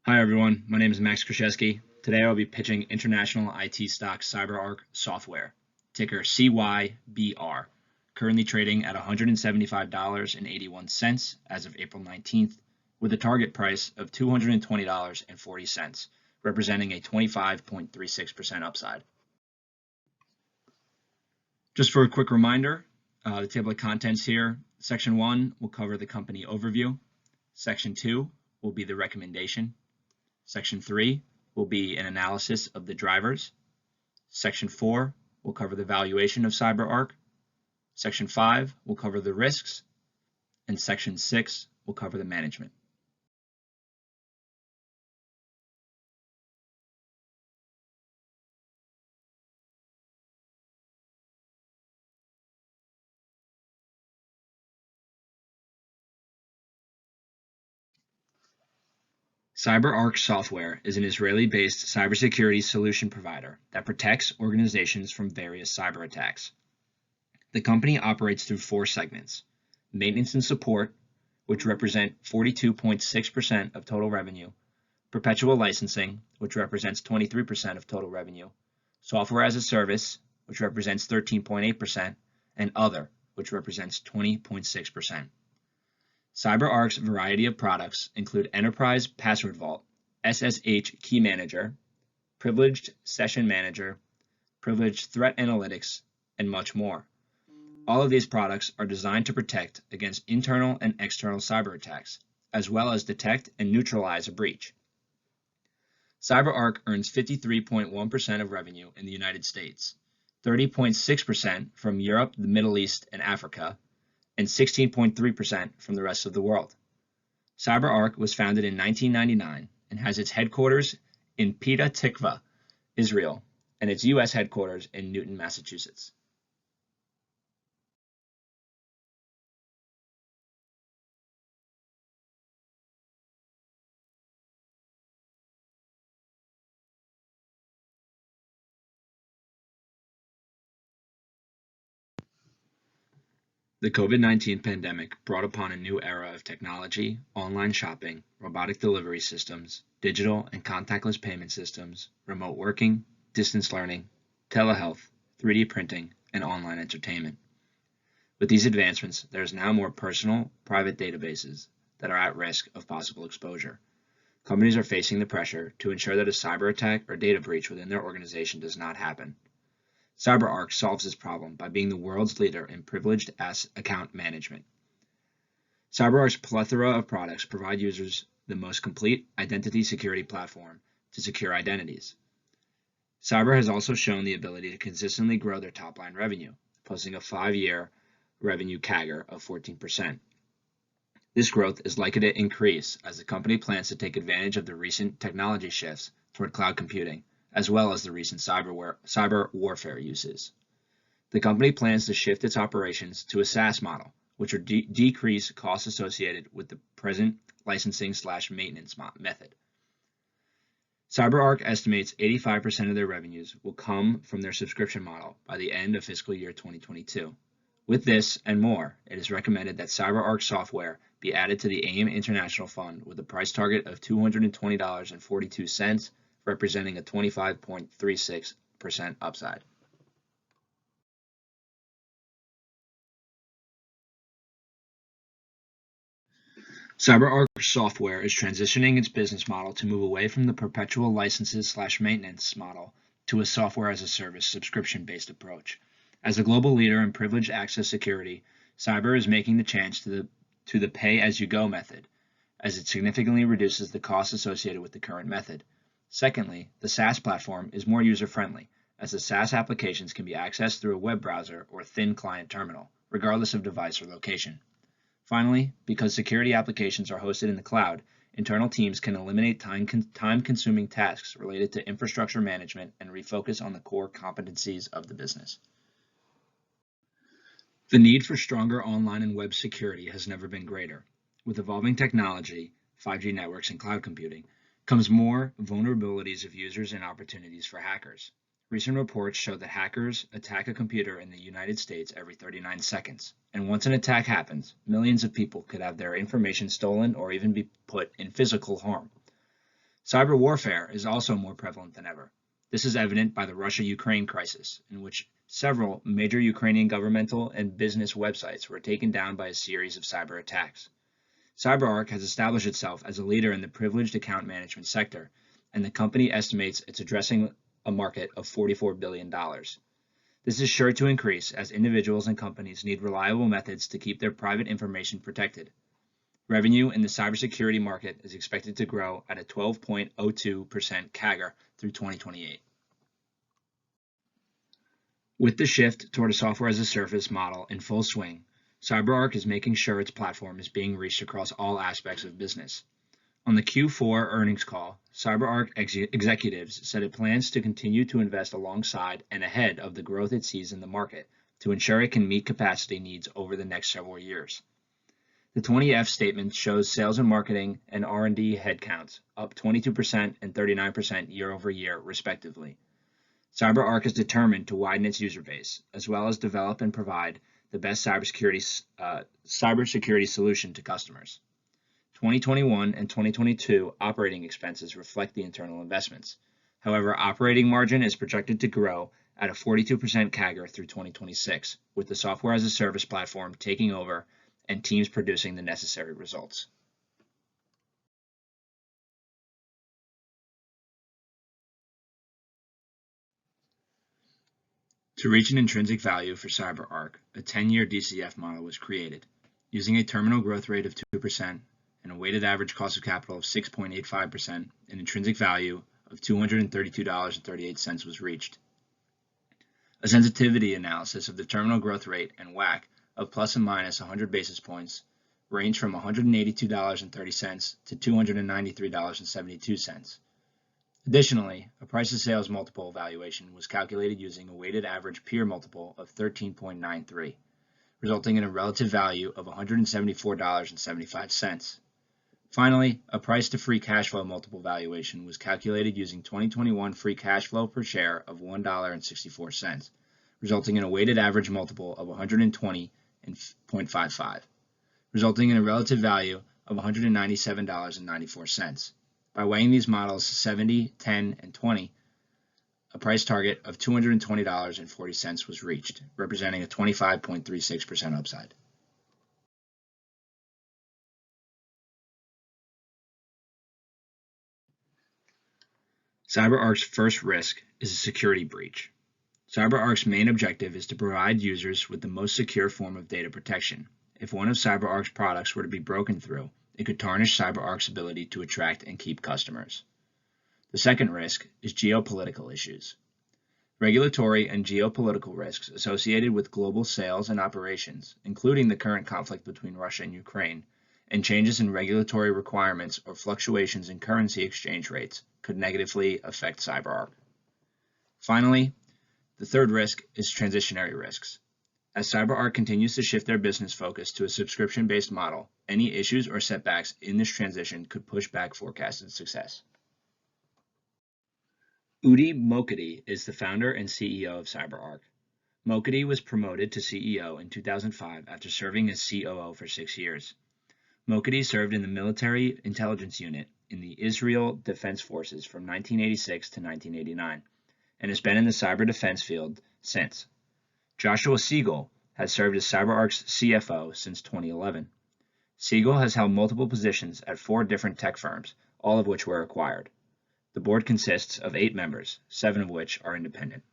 Hi everyone, my name is Max Kruszeski. Today I will be pitching international IT stock CyberArk Software, ticker CYBR, currently trading at $175.81 as of April 19th, with a target price of $220.40, representing a 25.36% upside. Just for a quick reminder, the table of contents here, Section 1 will cover the company overview, Section 2 will be the recommendation, Section 3 will be an analysis of the drivers. Section 4 will cover the valuation of CyberArk. Section 5 will cover the risks. And Section 6 will cover the management. CyberArk Software is an Israeli-based cybersecurity solution provider that protects organizations from various cyber attacks. The company operates through four segments: maintenance and support, which represent 42.6% of total revenue, perpetual licensing, which represents 23% of total revenue, software as a service, which represents 13.8%, and other, which represents 20.6%. CyberArk's variety of products include Enterprise Password Vault, SSH Key Manager, Privileged Session Manager, Privileged Threat Analytics, and much more. All of these products are designed to protect against internal and external cyber attacks, as well as detect and neutralize a breach. CyberArk earns 53.1% of revenue in the United States, 30.6% from Europe, the Middle East, and Africa, and 16.3% from the rest of the world. CyberArk was founded in 1999 and has its headquarters in Petah Tikva, Israel, and its U.S. headquarters in Newton, Massachusetts. The COVID-19 pandemic brought upon a new era of technology, online shopping, robotic delivery systems, digital and contactless payment systems, remote working, distance learning, telehealth, 3D printing, and online entertainment. With these advancements, there is now more personal, private databases that are at risk of possible exposure. Companies are facing the pressure to ensure that a cyber attack or data breach within their organization does not happen. CyberArk solves this problem by being the world's leader in privileged account management. CyberArk's plethora of products provide users the most complete identity security platform to secure identities. Cyber has also shown the ability to consistently grow their top-line revenue, posting a 5-year revenue CAGR of 14%. This growth is likely to increase as the company plans to take advantage of the recent technology shifts toward cloud computing, as well as the recent cyber warfare uses. The company plans to shift its operations to a SaaS model, which will decrease costs associated with the present licensing/maintenance method. CyberArk estimates 85% of their revenues will come from their subscription model by the end of fiscal year 2022. With this and more, it is recommended that CyberArk software be added to the AIM International Fund with a price target of $220.42, representing a 25.36% upside. CyberArk Software is transitioning its business model to move away from the perpetual licenses/maintenance model to a software as a service subscription-based approach. As a global leader in privileged access security, Cyber is making the change to the pay-as-you-go method, as it significantly reduces the costs associated with the current method. Secondly, the SaaS platform is more user-friendly, as the SaaS applications can be accessed through a web browser or thin client terminal, regardless of device or location. Finally, because security applications are hosted in the cloud, internal teams can eliminate time-consuming tasks related to infrastructure management and refocus on the core competencies of the business. The need for stronger online and web security has never been greater. With evolving technology, 5G networks, and cloud computing, comes more vulnerabilities of users and opportunities for hackers. Recent reports show that hackers attack a computer in the United States every 39 seconds, and once an attack happens, millions of people could have their information stolen or even be put in physical harm. Cyber warfare is also more prevalent than ever. This is evident by the Russia-Ukraine crisis, in which several major Ukrainian governmental and business websites were taken down by a series of cyber attacks. CyberArk has established itself as a leader in the privileged account management sector, and the company estimates it's addressing a market of $44 billion. This is sure to increase as individuals and companies need reliable methods to keep their private information protected. Revenue in the cybersecurity market is expected to grow at a 12.02% CAGR through 2028. With the shift toward a software-as-a-service model in full swing, CyberArk is making sure its platform is being reached across all aspects of business. On the Q4 earnings call, CyberArk executives said it plans to continue to invest alongside and ahead of the growth it sees in the market to ensure it can meet capacity needs over the next several years. The 20F statement shows sales and marketing and R&D headcounts up 22% and 39% year over year, respectively. CyberArk is determined to widen its user base, as well as develop and provide the best cybersecurity solution to customers. 2021 and 2022 operating expenses reflect the internal investments. However, operating margin is projected to grow at a 42% CAGR through 2026, with the software-as-a-service platform taking over and teams producing the necessary results. To reach an intrinsic value for CyberArk, a 10-year DCF model was created, using a terminal growth rate of 2% and a weighted average cost of capital of 6.85%. An intrinsic value of $232.38 was reached. A sensitivity analysis of the terminal growth rate and WACC of plus and minus 100 basis points range from $182.30 to $293.72. Additionally, a price-to-sales multiple valuation was calculated using a weighted average peer multiple of 13.93, resulting in a relative value of $174.75. Finally, a price-to-free cash flow multiple valuation was calculated using 2021 free cash flow per share of $1.64, resulting in a weighted average multiple of 120.55, resulting in a relative value of $197.94. By weighing these models 70, 10, and 20, a price target of $220.40 was reached, representing a 25.36% upside. CyberArk's first risk is a security breach. CyberArk's main objective is to provide users with the most secure form of data protection. If one of CyberArk's products were to be broken through, it could tarnish CyberArk's ability to attract and keep customers. The second risk is geopolitical issues. Regulatory and geopolitical risks associated with global sales and operations, including the current conflict between Russia and Ukraine, and changes in regulatory requirements or fluctuations in currency exchange rates could negatively affect CyberArk. Finally, the third risk is transitionary risks. As CyberArk continues to shift their business focus to a subscription-based model, any issues or setbacks in this transition could push back forecasted success. Udi Mokady is the founder and CEO of CyberArk. Mokady was promoted to CEO in 2005 after serving as COO for 6 years. Mokady served in the military intelligence unit in the Israel Defense Forces from 1986 to 1989, and has been in the cyber defense field since. Joshua Siegel has served as CyberArk's CFO since 2011. Siegel has held multiple positions at 4 different tech firms, all of which were acquired. The board consists of 8 members, 7 of which are independent.